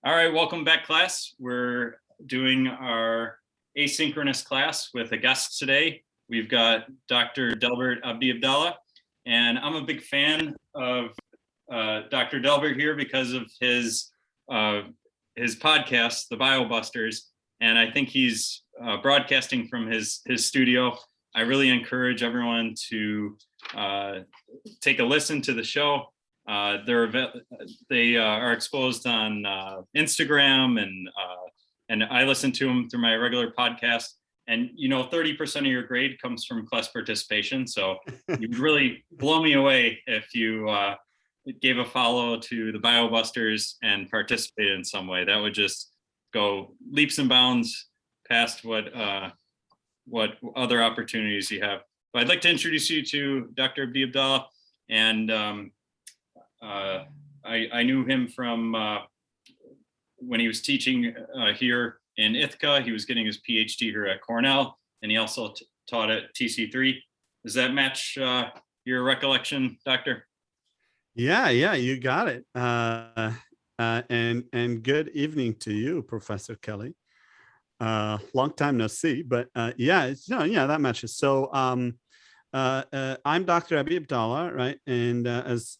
All right, welcome back, class. We're doing our asynchronous class with a guest today. We've got Dr. Delbert Abdi Abdallah, and I'm a big fan of Dr. Delbert here because of his podcast, The BioBusters, and I think he's broadcasting from his studio. I really encourage everyone to take a listen to the show. They are exposed on Instagram, and I listen to them through my regular podcast. And 30% of your grade comes from class participation. So you'd really blow me away if you gave a follow to the BioBusters and participated in some way. That would just go leaps and bounds past what other opportunities you have. But I'd like to introduce you to Dr. Abdi Abdallah, and I knew him from when he was teaching here in Ithaca. He was getting his PhD here at Cornell, and he also taught at TC3. Does that match your recollection, Doctor? Yeah, you got it. And good evening to you, Professor Kelly. Long time no see, but that matches. So I'm Dr. Abdi Abdallah, right? And as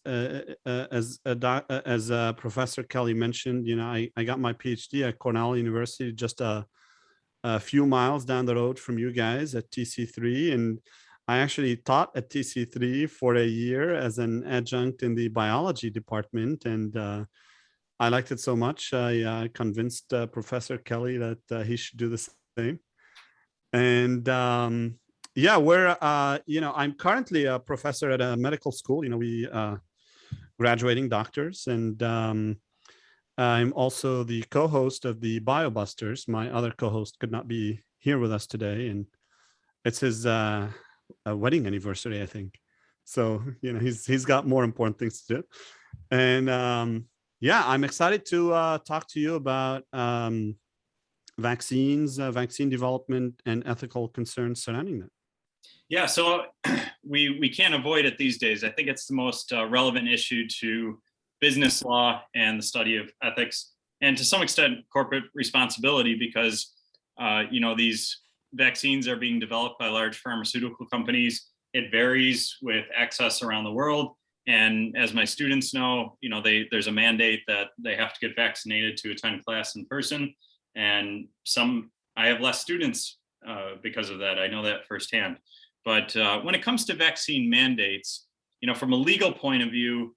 Professor Kelly mentioned, I got my PhD at Cornell University, just a few miles down the road from you guys at TC3, and I actually taught at TC3 for a year as an adjunct in the biology department, and I liked it so much. I convinced Professor Kelly that he should do the same. And I'm currently a professor at a medical school. We graduating doctors, and I'm also the co-host of the BioBusters. My other co-host could not be here with us today, and it's his wedding anniversary, I think. So he's got more important things to do. And I'm excited to talk to you about vaccines, vaccine development, and ethical concerns surrounding them. Yeah, so we can't avoid it these days. I think it's the most relevant issue to business law and the study of ethics, and to some extent corporate responsibility, because these vaccines are being developed by large pharmaceutical companies. It varies with access around the world, and as my students know, there's a mandate that they have to get vaccinated to attend class in person, and I have less students because of that. I know that firsthand. But when it comes to vaccine mandates, from a legal point of view,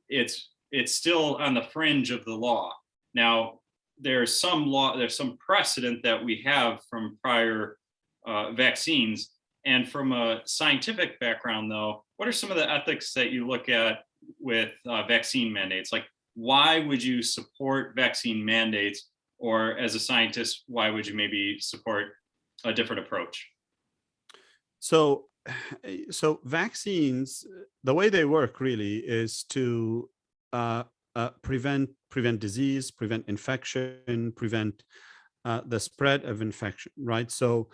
it's still on the fringe of the law. Now, there's some precedent that we have from prior vaccines. And from a scientific background, though, what are some of the ethics that you look at with vaccine mandates? Like, why would you support vaccine mandates? Or as a scientist, why would you maybe support a different approach? So vaccines, the way they work really is to prevent disease, prevent infection, prevent the spread of infection, right? So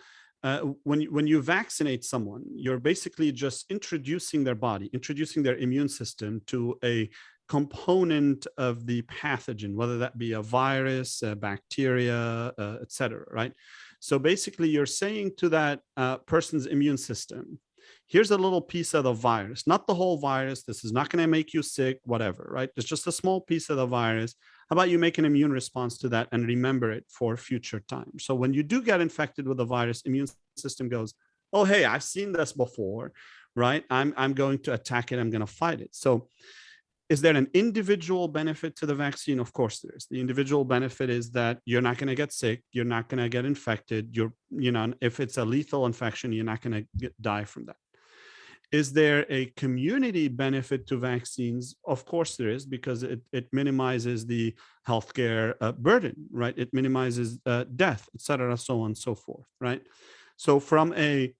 when you vaccinate someone, you're basically just introducing their immune system to a component of the pathogen, whether that be a virus, a bacteria, etc., right? So basically, you're saying to that person's immune system, here's a little piece of the virus, not the whole virus. This is not going to make you sick, whatever, right? It's just a small piece of the virus. How about you make an immune response to that and remember it for future time? So when you do get infected with the virus, immune system goes, oh, hey, I've seen this before, right? I'm going to attack it. I'm going to fight it. So is there an individual benefit to the vaccine? Of course there is. The individual benefit is that you're not going to get sick. You're not going to get infected. If it's a lethal infection, you're not going to die from that. Is there a community benefit to vaccines? Of course there is, because it minimizes the healthcare burden, right? It minimizes death, et cetera, so on and so forth, right? So from a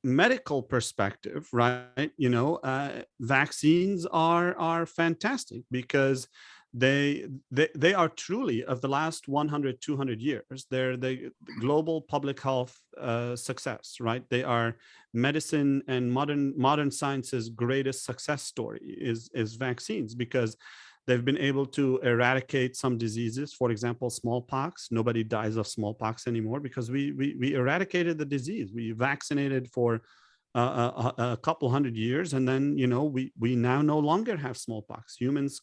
medical perspective, right, vaccines are fantastic because they are truly, of the last 100, 200 years, they're the global public health success, right? They are medicine and modern science's greatest success story is vaccines, because They've been able to eradicate some diseases. For example, smallpox. Nobody dies of smallpox anymore because we eradicated the disease. We vaccinated for a couple hundred years, and then we now no longer have smallpox. Humans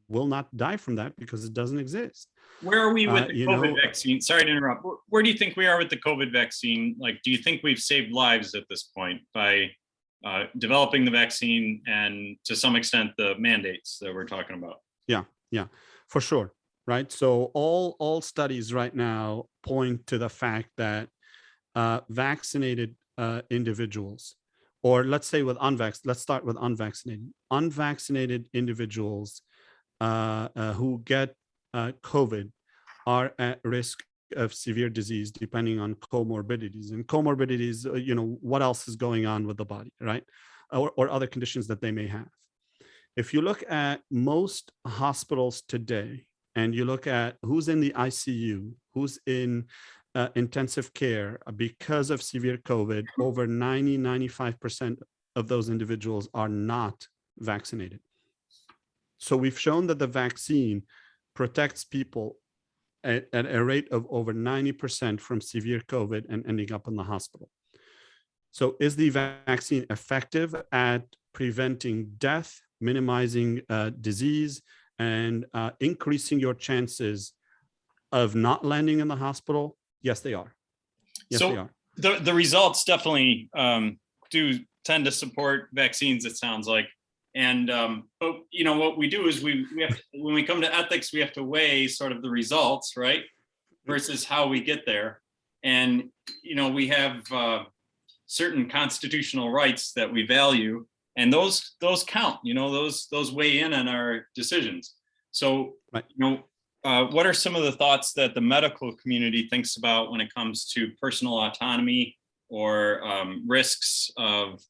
will not die from that because it doesn't exist. Where are we with the COVID vaccine? Sorry to interrupt. Where do you think we are with the COVID vaccine? Like, do you think we've saved lives at this point by developing the vaccine and to some extent the mandates that we're talking about? Yeah, for sure. Right. So all studies right now point to the fact that vaccinated individuals, or let's say let's start with unvaccinated individuals who get COVID are at risk of severe disease depending on comorbidities. And comorbidities, what else is going on with the body, right? Or other conditions that they may have. If you look at most hospitals today, and you look at who's in the ICU, who's in intensive care because of severe COVID, over 90-95% of those individuals are not vaccinated. So we've shown that the vaccine protects people at a rate of over 90% from severe COVID and ending up in the hospital. So is the vaccine effective at preventing death, minimizing disease, and increasing your chances of not landing in the hospital? Yes, they are. Yes, they are. The results definitely do tend to support vaccines, it sounds like. And but what we do is we have to, when we come to ethics, we have to weigh sort of the results, right, versus how we get there. And we have certain constitutional rights that we value, and those count. Those weigh in on our decisions. So right. What are some of the thoughts that the medical community thinks about when it comes to personal autonomy or risks of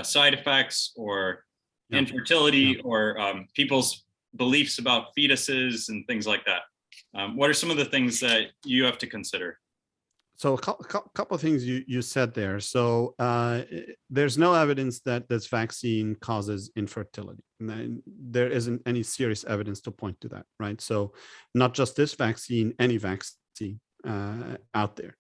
side effects or infertility or people's beliefs about fetuses and things like that? What are some of the things that you have to consider? So a couple of things you said there. So there's no evidence that this vaccine causes infertility. And there isn't any serious evidence to point to that, right? So not just this vaccine, any vaccine out there.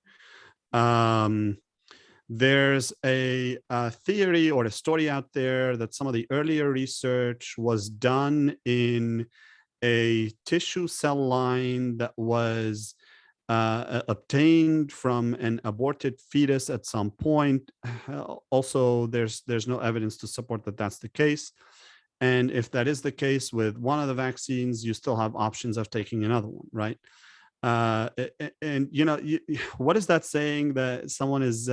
There's a theory or a story out there that some of the earlier research was done in a tissue cell line that was obtained from an aborted fetus at some point. Also, there's no evidence to support that that's the case. And if that is the case with one of the vaccines, you still have options of taking another one, right? And what is that saying that someone is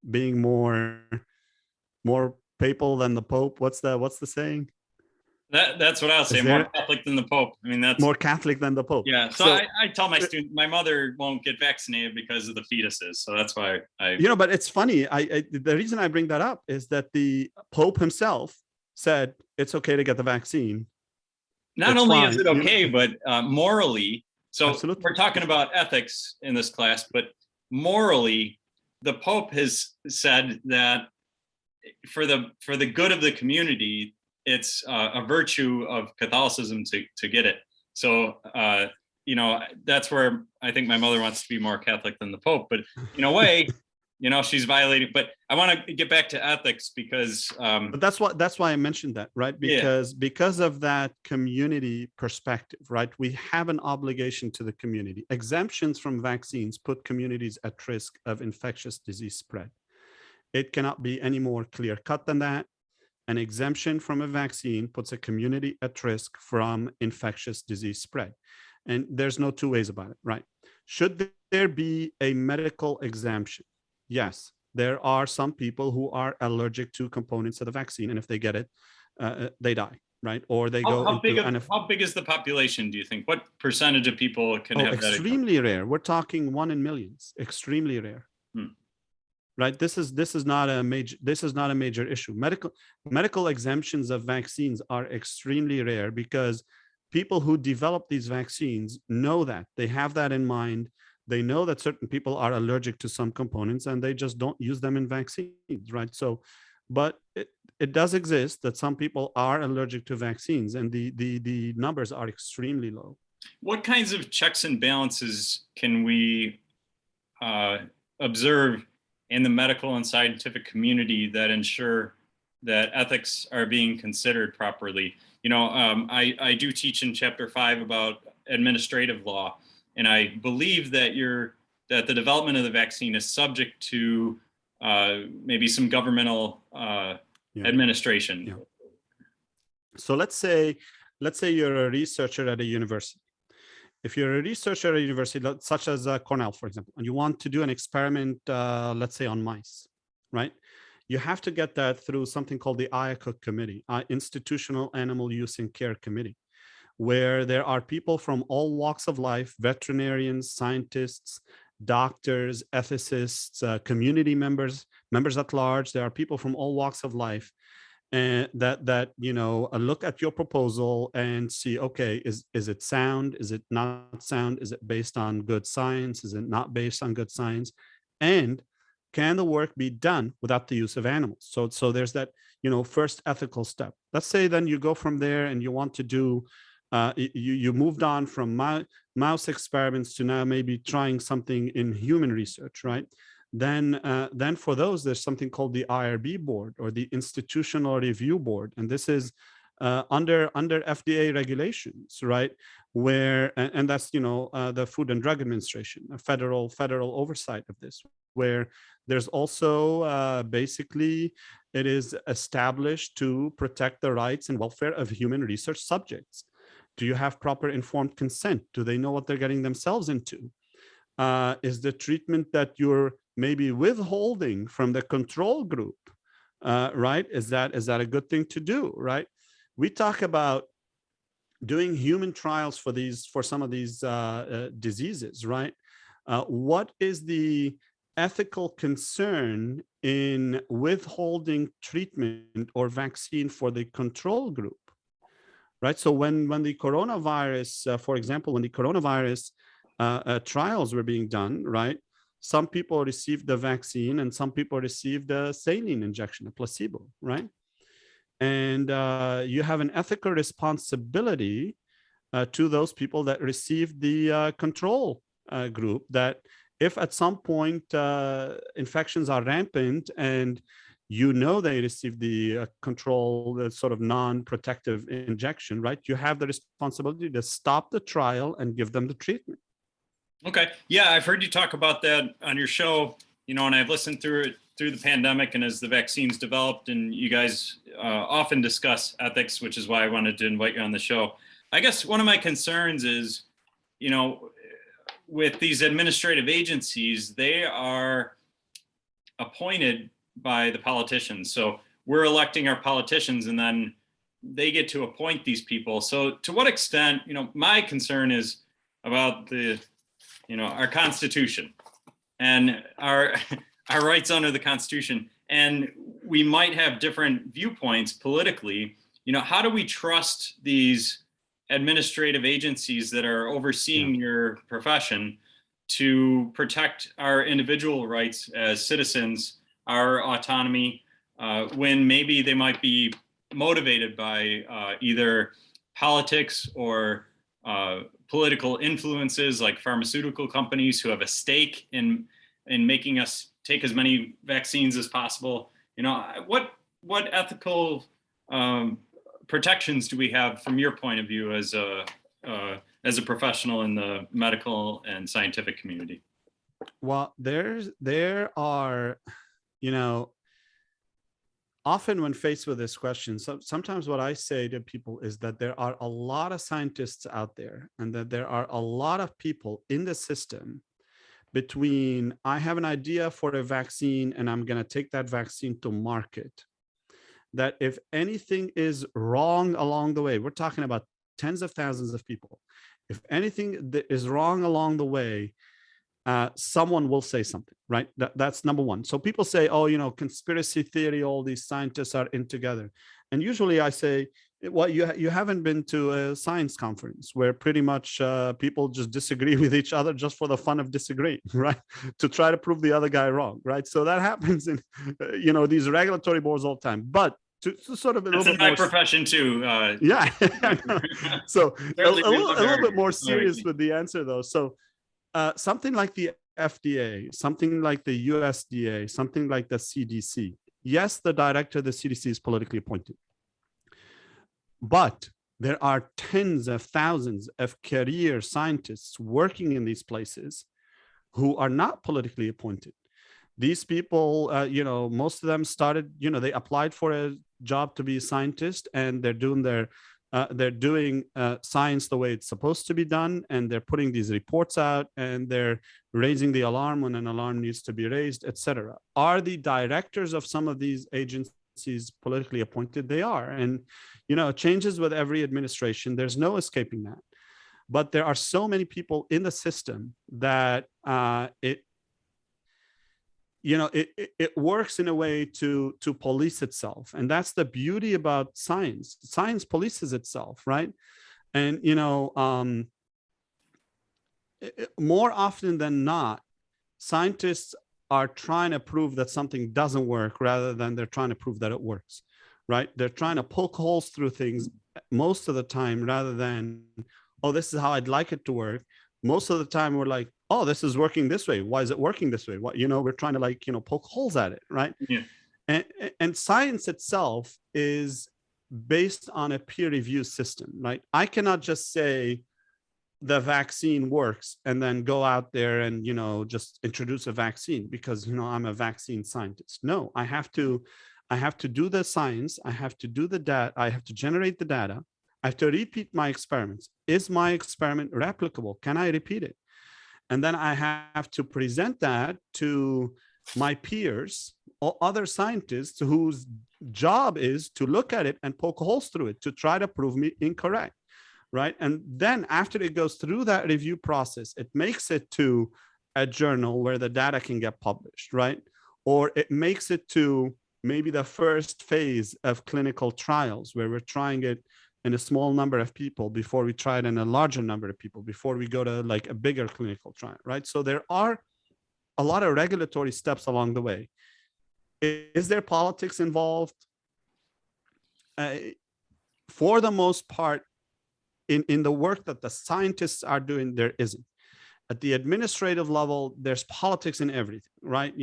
being more papal than the Pope? What's the saying? That's what I'll say. More Catholic than the Pope. I mean, that's more Catholic than the Pope. Yeah. So I tell my students, my mother won't get vaccinated because of the fetuses. So that's why but it's funny. The reason I bring that up is that the Pope himself said it's okay to get the vaccine. Not only is it okay, but morally. So Absolutely. We're talking about ethics in this class, but morally, the Pope has said that for the good of the community, it's a virtue of Catholicism to get it. So, that's where I think my mother wants to be more Catholic than the Pope. But in a way, she's violating. But I want to get back to ethics because. But that's why I mentioned that, right? Because of that community perspective, right? We have an obligation to the community. Exemptions from vaccines put communities at risk of infectious disease spread. It cannot be any more clear cut than that. An exemption from a vaccine puts a community at risk from infectious disease spread. And there's no two ways about it, right? Should there be a medical exemption? Yes, there are some people who are allergic to components of the vaccine, and if they get it, they die, right? Or they go how big is the population, do you think? What percentage of people can have that? Extremely rare. We're talking 1 in millions. Extremely rare. Right. This is not a major issue. Medical exemptions of vaccines are extremely rare because people who develop these vaccines know that. They have that in mind. They know that certain people are allergic to some components and they just don't use them in vaccines, right? So but it does exist that some people are allergic to vaccines, and the numbers are extremely low. What kinds of checks and balances can we observe in the medical and scientific community that ensure that ethics are being considered properly? I do teach in chapter 5 about administrative law, and I believe that the development of the vaccine is subject to maybe some governmental administration. Yeah. So let's say you're a researcher at a university. If you're a researcher at a university, such as Cornell, for example, and you want to do an experiment, let's say on mice, right? You have to get that through something called the IACUC committee, Institutional Animal Use and Care Committee, where there are people from all walks of life, veterinarians, scientists, doctors, ethicists, community members at large. There are people from all walks of life, and that look at your proposal and see, okay, is it sound? Is it not sound? Is it based on good science? Is it not based on good science? And can the work be done without the use of animals? So there's that first ethical step. Let's say then you go from there and you want to do you moved on from mouse experiments to now maybe trying something in human research, right? Then for those, there's something called the IRB board, or the Institutional Review Board. And this is under FDA regulations, right? And that's, the Food and Drug Administration, a federal oversight of this, where there's also basically, it is established to protect the rights and welfare of human research subjects. Do you have proper informed consent? Do they know what they're getting themselves into? Is the treatment that you're maybe withholding from the control group, right? Is that a good thing to do, right? We talk about doing human trials for some of these diseases, right? What is the ethical concern in withholding treatment or vaccine for the control group, right? So when the coronavirus, for example, when the coronavirus trials were being done, right? Some people received the vaccine and some people received a saline injection, a placebo, right? And you have an ethical responsibility to those people that received the control group, that if at some point infections are rampant and they received the control, the sort of non-protective injection, right? You have the responsibility to stop the trial and give them the treatment. Okay. Yeah, I've heard you talk about that on your show, and I've listened through the pandemic and as the vaccines developed, and you guys often discuss ethics, which is why I wanted to invite you on the show. I guess one of my concerns is, with these administrative agencies, they are appointed by the politicians. So we're electing our politicians and then they get to appoint these people. So to what extent, my concern is about our Constitution and our rights under the Constitution. And we might have different viewpoints politically. How do we trust these administrative agencies that are overseeing your profession to protect our individual rights as citizens, our autonomy, when maybe they might be motivated by either politics or political influences like pharmaceutical companies who have a stake in making us take as many vaccines as possible? What ethical protections do we have from your point of view as a professional in the medical and scientific community? Well, there are, often when faced with this question, sometimes what I say to people is that there are a lot of scientists out there, and that there are a lot of people in the system between I have an idea for a vaccine and I'm going to take that vaccine to market, that if anything is wrong along the way, we're talking about tens of thousands of people. If anything that is wrong along the way, someone will say something, right? That's number one. So people say, oh, conspiracy theory, all these scientists are in together. And usually I say, Well, you haven't been to a science conference where pretty much people just disagree with each other just for the fun of disagreeing, right? To try to prove the other guy wrong, right? So that happens in these regulatory boards all the time. But to sort of a That's little in bit my more, profession too. yeah. So Certainly we love a little bit everything. more serious with the answer though. So something like the FDA, something like the USDA, something like the CDC. Yes, the director of the CDC is politically appointed. But there are tens of thousands of career scientists working in these places who are not politically appointed. These people, most of them started, they applied for a job to be a scientist, and they're doing science the way it's supposed to be done, and they're putting these reports out, and they're raising the alarm when an alarm needs to be raised, etc. Are the directors of some of these agencies politically appointed? They are. And changes with every administration. There's no escaping that. But there are so many people in the system that it works in a way to police itself. And that's the beauty about science. Science polices itself, right? And more often than not, scientists are trying to prove that something doesn't work rather than they're trying to prove that it works, right? They're trying to poke holes through things most of the time rather than, oh, this is how I'd like it to work. Most of the time we're like, oh, this is working this way. Why is it working this way? What, we're trying to poke holes at it, right? Yeah. And science itself is based on a peer review system, right? I cannot just say the vaccine works and then go out there and just introduce a vaccine because I'm a vaccine scientist. No, I have to do the science. I have to do the data. I have to generate the data. I have to repeat my experiments. Is my experiment replicable? Can I repeat it? And then I have to present that to my peers or other scientists whose job is to look at it and poke holes through it to try to prove me incorrect, right? And then after it goes through that review process, it makes it to a journal where the data can get published, right? Or it makes it to maybe the first phase of clinical trials where we're trying it in a small number of people before we try it in a larger number of people, before we go to like a bigger clinical trial, right? So there are a lot of regulatory steps along the way. Is there politics involved? For the most part, in the work that the scientists are doing, there isn't. At the administrative level, there's politics in everything, right?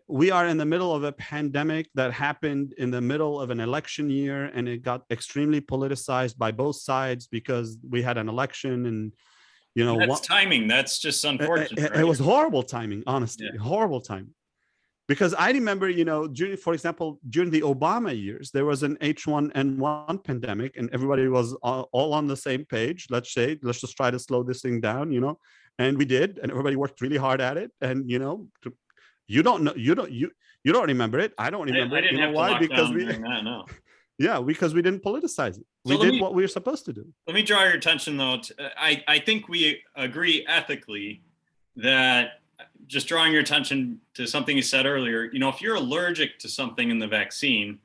We are in the middle of a pandemic that happened in the middle of an election year, and it got extremely politicized by both sides because we had an election, and that's timing. That's just unfortunate. It was horrible timing, honestly, horrible timing. Because I remember, for example, during the Obama years, there was an H1N1 pandemic, and everybody was all on the same page. Let's just try to slow this thing down, and we did, and everybody worked really hard at it, and you don't remember it. I don't remember it. You know why? Because because we didn't politicize it. We did what we were supposed to do. Let me draw your attention though. I think we agree ethically that, just drawing your attention to something you said earlier, if you're allergic to something in the vaccine,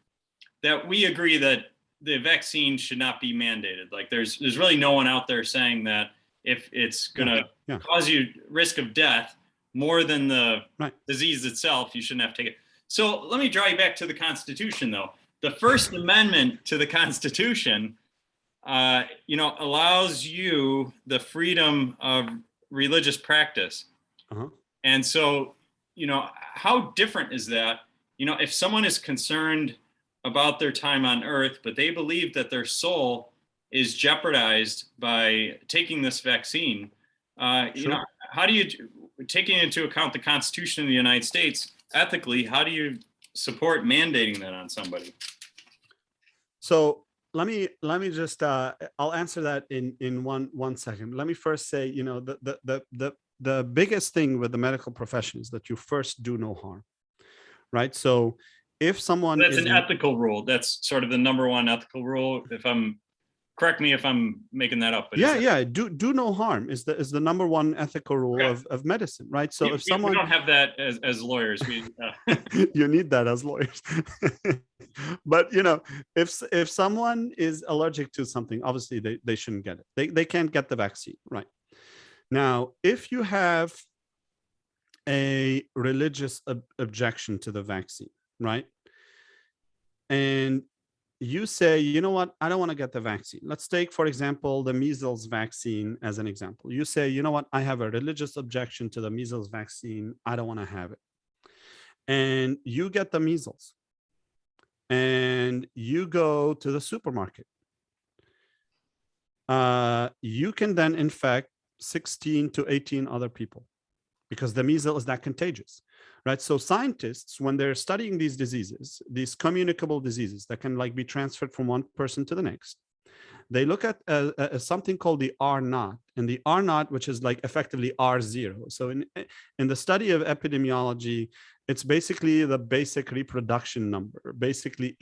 that we agree that the vaccine should not be mandated. Like there's really no one out there saying that if it's going to cause you risk of death more than the disease itself, you shouldn't have to take it. So let me draw you back to the Constitution, though. The First Amendment to the Constitution, allows you the freedom of religious practice. Uh-huh. And so, how different is that? If someone is concerned about their time on earth, but they believe that their soul is jeopardized by taking this vaccine, Sure. How do you, taking into account the Constitution of the United States, ethically, how do you support mandating that on somebody? So let me just I'll answer that in one second. Let me first say, the biggest thing with the medical profession is that you first do no harm, right? So if someone that's an ethical rule, that's sort of the number one ethical rule. Correct me if I'm making that up. But do no harm is the number one ethical rule of medicine, right? So if someone, we don't have that as lawyers, we you need that as lawyers. But if someone is allergic to something, obviously they shouldn't get it. They can't get the vaccine, right? Now, if you have a religious objection to the vaccine, right? And you say, you know what, I don't want to get the vaccine. Let's take, for example, the measles vaccine as an example. You say, you know what, I have a religious objection to the measles vaccine. I don't want to have it. And you get the measles and you go to the supermarket. You can then infect 16 to 18 other people because the measles is that contagious, right? So scientists, when they're studying these diseases, these communicable diseases that can like be transferred from one person to the next, they look at something called the R naught, and the R naught, which is like effectively R0. So in the study of epidemiology, it's basically the basic reproduction number. Basically,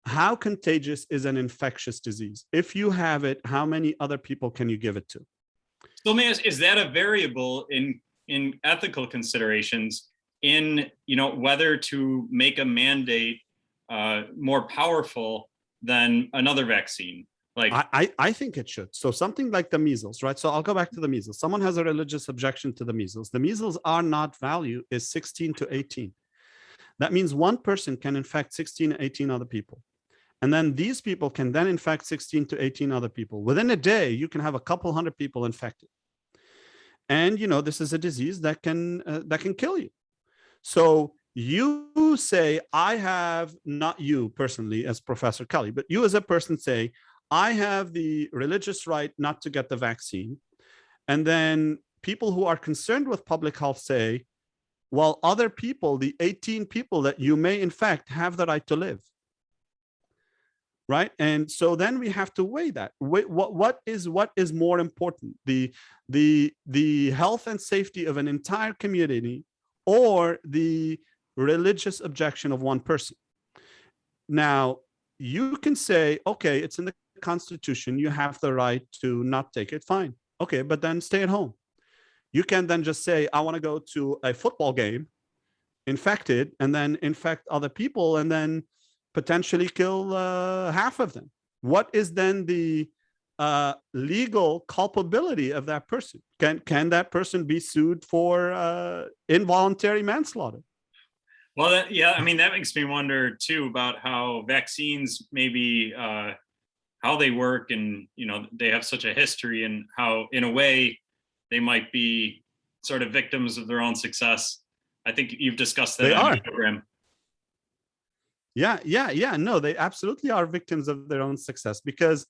how contagious is an infectious disease? If you have it, how many other people can you give it to? So let me ask, is that a variable in ethical considerations in, whether to make a mandate more powerful than another vaccine? Like I think it should. So something like the measles, right? So I'll go back to the measles. Someone has a religious objection to the measles. The measles R naught value is 16 to 18. That means one person can infect 16 to 18 other people. And then these people can then infect 16 to 18 other people. Within a day, you can have a couple hundred people infected. And this is a disease that can kill you. So you say, I have, not you personally as Professor Kelly, but you as a person say, I have the religious right not to get the vaccine. And then people who are concerned with public health say, well, other people, the 18 people that you may infect, have the right to live. Right. And so then we have to weigh that. What is more important, the health and safety of an entire community or the religious objection of one person? Now, you can say, okay, it's in the Constitution, you have the right to not take it. Fine. Okay, but then stay at home. You can then just say, I want to go to a football game, infected, and then infect other people, and then potentially kill half of them. What is then the legal culpability of that person? Can that person be sued for involuntary manslaughter? Well, that makes me wonder too about how vaccines maybe how they work, and they have such a history, and how in a way they might be sort of victims of their own success. I think you've discussed that on the program. Yeah. No, they absolutely are victims of their own success, because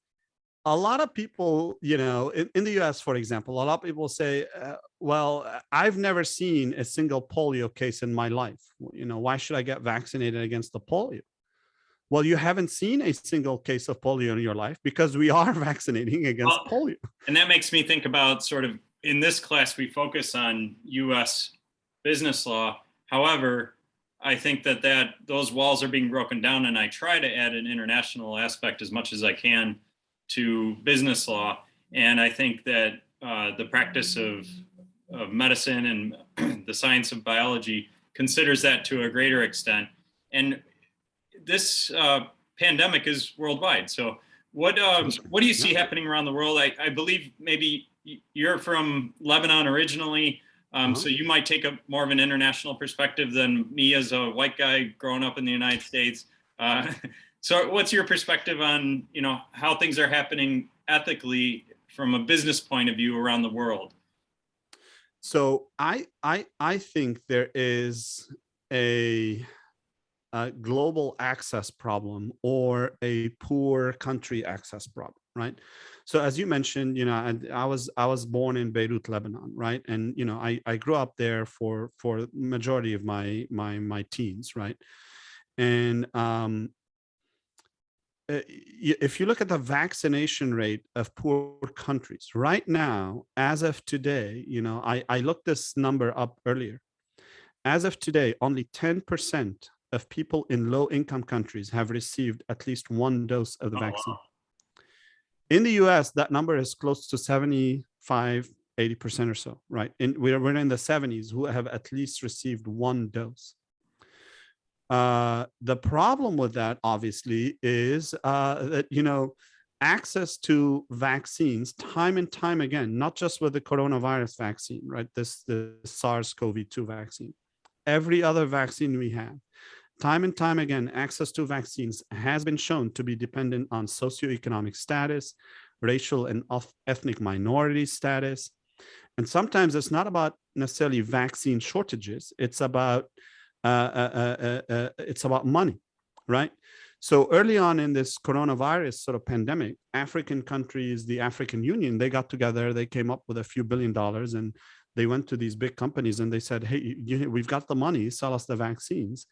a lot of people, in the US, for example, a lot of people say, well, I've never seen a single polio case in my life. Why should I get vaccinated against the polio? Well, you haven't seen a single case of polio in your life because we are vaccinating against polio. And that makes me think about sort of, in this class, we focus on US business law. However, I think that those walls are being broken down, and I try to add an international aspect as much as I can to business law. And I think that the practice of medicine and the science of biology considers that to a greater extent. And this pandemic is worldwide. So what do you see happening around the world? I believe maybe you're from Lebanon originally. So you might take more of an international perspective than me as a white guy growing up in the United States. So what's your perspective on, how things are happening ethically from a business point of view around the world? So I think there is a global access problem or a poor country access problem, right? So as you mentioned, I was born in Beirut, Lebanon, right? And I grew up there for majority of my teens, right? And if you look at the vaccination rate of poor countries right now, as of today, I looked this number up earlier. As of today, only 10% of people in low-income countries have received at least one dose of the vaccine. Wow. In the US, that number is close to 75, 80% or so, right? And we're in the 70s who have at least received one dose. The problem with that, obviously, is that, access to vaccines time and time again, not just with the coronavirus vaccine, right? The SARS-CoV-2 vaccine, every other vaccine we have, time and time again, access to vaccines has been shown to be dependent on socioeconomic status, racial and ethnic minority status. And sometimes it's not about necessarily vaccine shortages. It's about money, right? So early on in this coronavirus sort of pandemic, African countries, the African Union, they got together, they came up with a few $1 billion, and they went to these big companies and they said, hey, we've got the money, sell us the vaccines.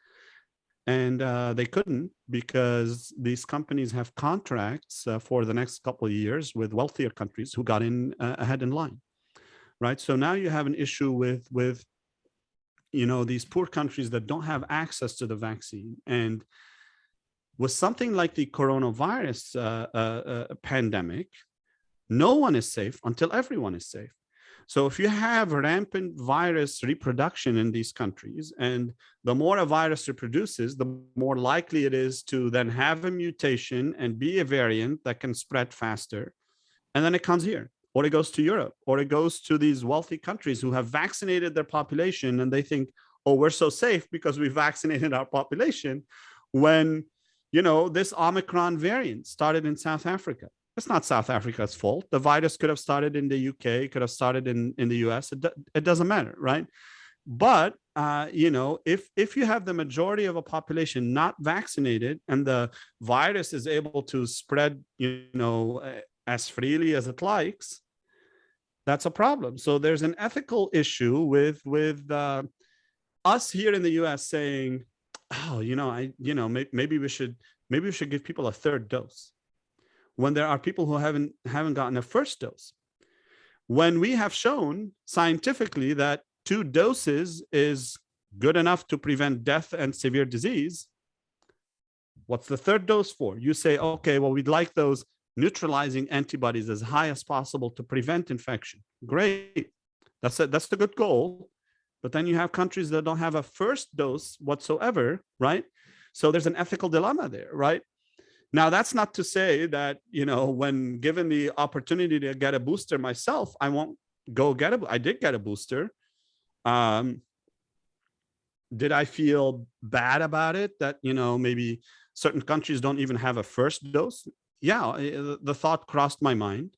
And they couldn't, because these companies have contracts for the next couple of years with wealthier countries who got in ahead in line, right? So now you have an issue with these poor countries that don't have access to the vaccine. And with something like the coronavirus pandemic, no one is safe until everyone is safe. So if you have rampant virus reproduction in these countries, and the more a virus reproduces, the more likely it is to then have a mutation and be a variant that can spread faster. And then it comes here, or it goes to Europe, or it goes to these wealthy countries who have vaccinated their population, and they think, oh, we're so safe because we vaccinated our population. When, this Omicron variant started in South Africa. It's not South Africa's fault. The virus could have started in the UK, could have started in the US. It doesn't matter, right? But, if you have the majority of a population not vaccinated and the virus is able to spread, as freely as it likes, that's a problem. So there's an ethical issue with us here in the US saying, oh, maybe we should give people a third dose, when there are people who haven't gotten a first dose, when we have shown scientifically that 2 doses is good enough to prevent death and severe disease. What's the third dose for? You say, okay, well, we'd like those neutralizing antibodies as high as possible to prevent infection. Great. That's the good goal. But then you have countries that don't have a first dose whatsoever, right? So there's an ethical dilemma there, right? Now, that's not to say that, when given the opportunity to get a booster myself, I won't go get I did get a booster. Did I feel bad about it that, maybe certain countries don't even have a first dose? Yeah, the thought crossed my mind.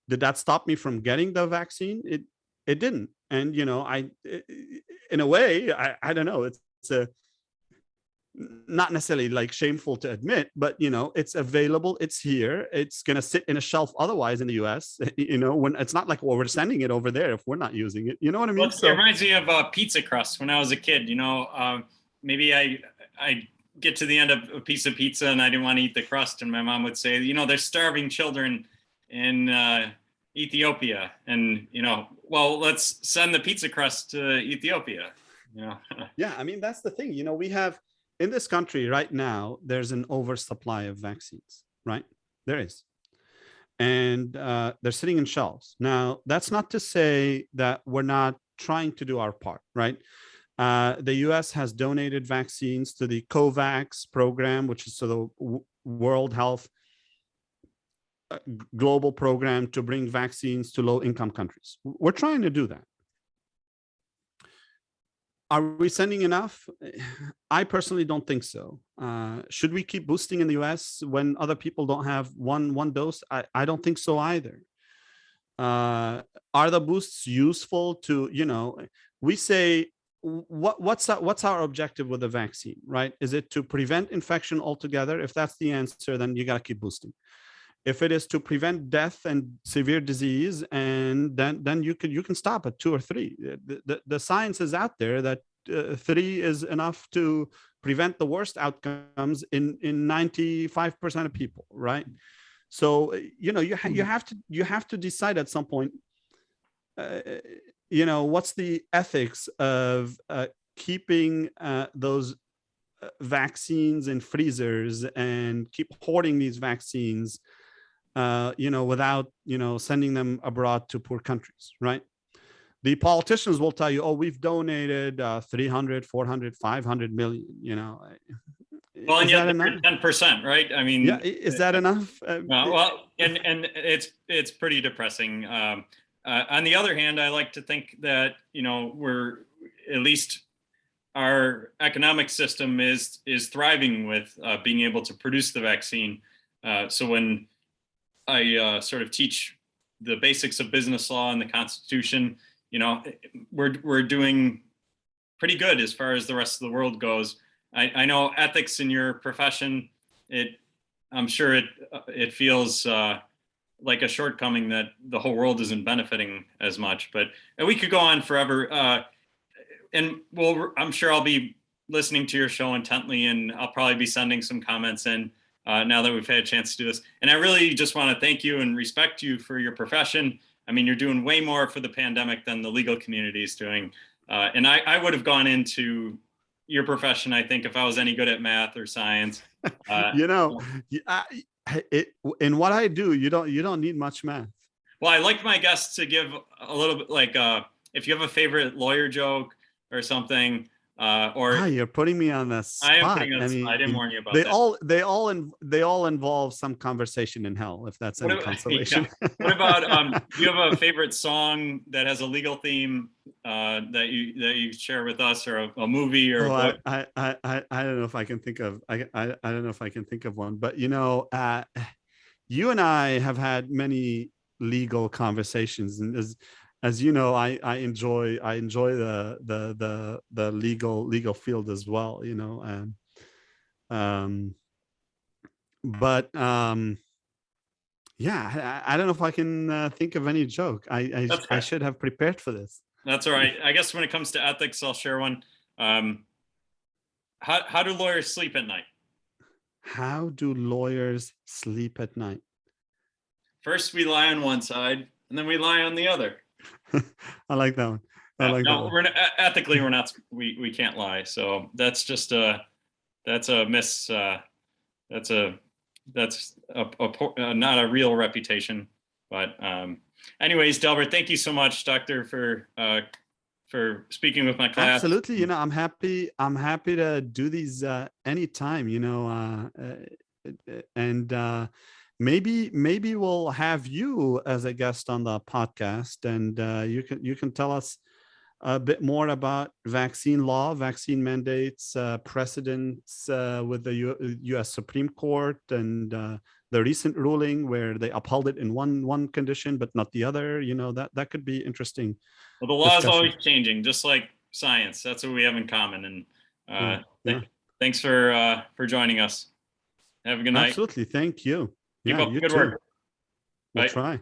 Did that stop me from getting the vaccine? It didn't. And, in a way, I don't know, it's a, not necessarily like shameful to admit, but it's available, it's here, it's going to sit in a shelf otherwise in the US, when it's not like, well, we're sending it over there if we're not using it, you know what I mean? Well, it reminds me of pizza crust. When I was a kid, maybe I get to the end of a piece of pizza and I didn't want to eat the crust, and my mom would say, there's starving children in Ethiopia, and well, let's send the pizza crust to Ethiopia. Yeah, I mean, that's the thing. We have in this country right now, there's an oversupply of vaccines, right? There is. And they're sitting in shelves. Now, that's not to say that we're not trying to do our part, right? The US has donated vaccines to the COVAX program, which is to the World Health global program to bring vaccines to low-income countries. We're trying to do that. Are we sending enough? I personally don't think so. Should we keep boosting in the US when other people don't have one dose? I don't think so either. Are the boosts useful to, we say, what's our objective with the vaccine, right? Is it to prevent infection altogether? If that's the answer, then you got to keep boosting. If it is to prevent death and severe disease, and then you can stop at 2 or 3. The science is out there that 3 is enough to prevent the worst outcomes in 95% of people, right? So you have to decide at some point, what's the ethics of keeping those vaccines in freezers and keep hoarding these vaccines, without, sending them abroad to poor countries, right? the politicians will tell you, oh, we've donated 300, 400, 500 million, Well, and is yet that enough? 10%, right? I mean, Yeah, is that enough? well, and it's pretty depressing. On the other hand, I like to think that we're at least our economic system is thriving with being able to produce the vaccine. So when I sort of teach the basics of business law and the Constitution, we're doing pretty good as far as the rest of the world goes. I know ethics in your profession, I'm sure it feels like a shortcoming that the whole world isn't benefiting as much. But we could go on forever. And I'm sure I'll be listening to your show intently, and I'll probably be sending some comments in now that we've had a chance to do this. And I really just want to thank you and respect you for your profession. I mean, you're doing way more for the pandemic than the legal community is doing. And I would have gone into your profession, I think, if I was any good at math or science. In what I do, you don't need much math. Well, I like my guests to give a little bit, like if you have a favorite lawyer joke or something, you're putting me on the spot. I am putting you on the spot. I didn't warn you about that. They all involve some conversation in hell, if that's any consolation. Yeah. What about do you have a favorite song that has a legal theme that you share with us, or a movie, or I don't know if I can think of I don't know if I can think of one, but you and I have had many legal conversations, and as you know, I enjoy the legal field as well, but yeah, I don't know if I can think of any joke. I should have prepared for this. That's all right. I guess when it comes to ethics, I'll share one. How do lawyers sleep at night? How do lawyers sleep at night? First, we lie on one side, and then we lie on the other. I like that one. Ethically, we can't lie. So that's just that's a miss. That's not a real reputation. But anyways, Delbert, thank you so much, Doctor, for speaking with my class. Absolutely. I'm happy to do these anytime, and maybe we'll have you as a guest on the podcast, and you can tell us a bit more about vaccine law, vaccine mandates, precedents with the U.S. Supreme Court, and the recent ruling where they upheld it in one condition but not the other. That could be interesting. Well, the law is always changing, just like science. That's what we have in common. And thanks for joining us. Have a good night. Absolutely. Thank you. Keep up you good too. work. We'll Bye. try.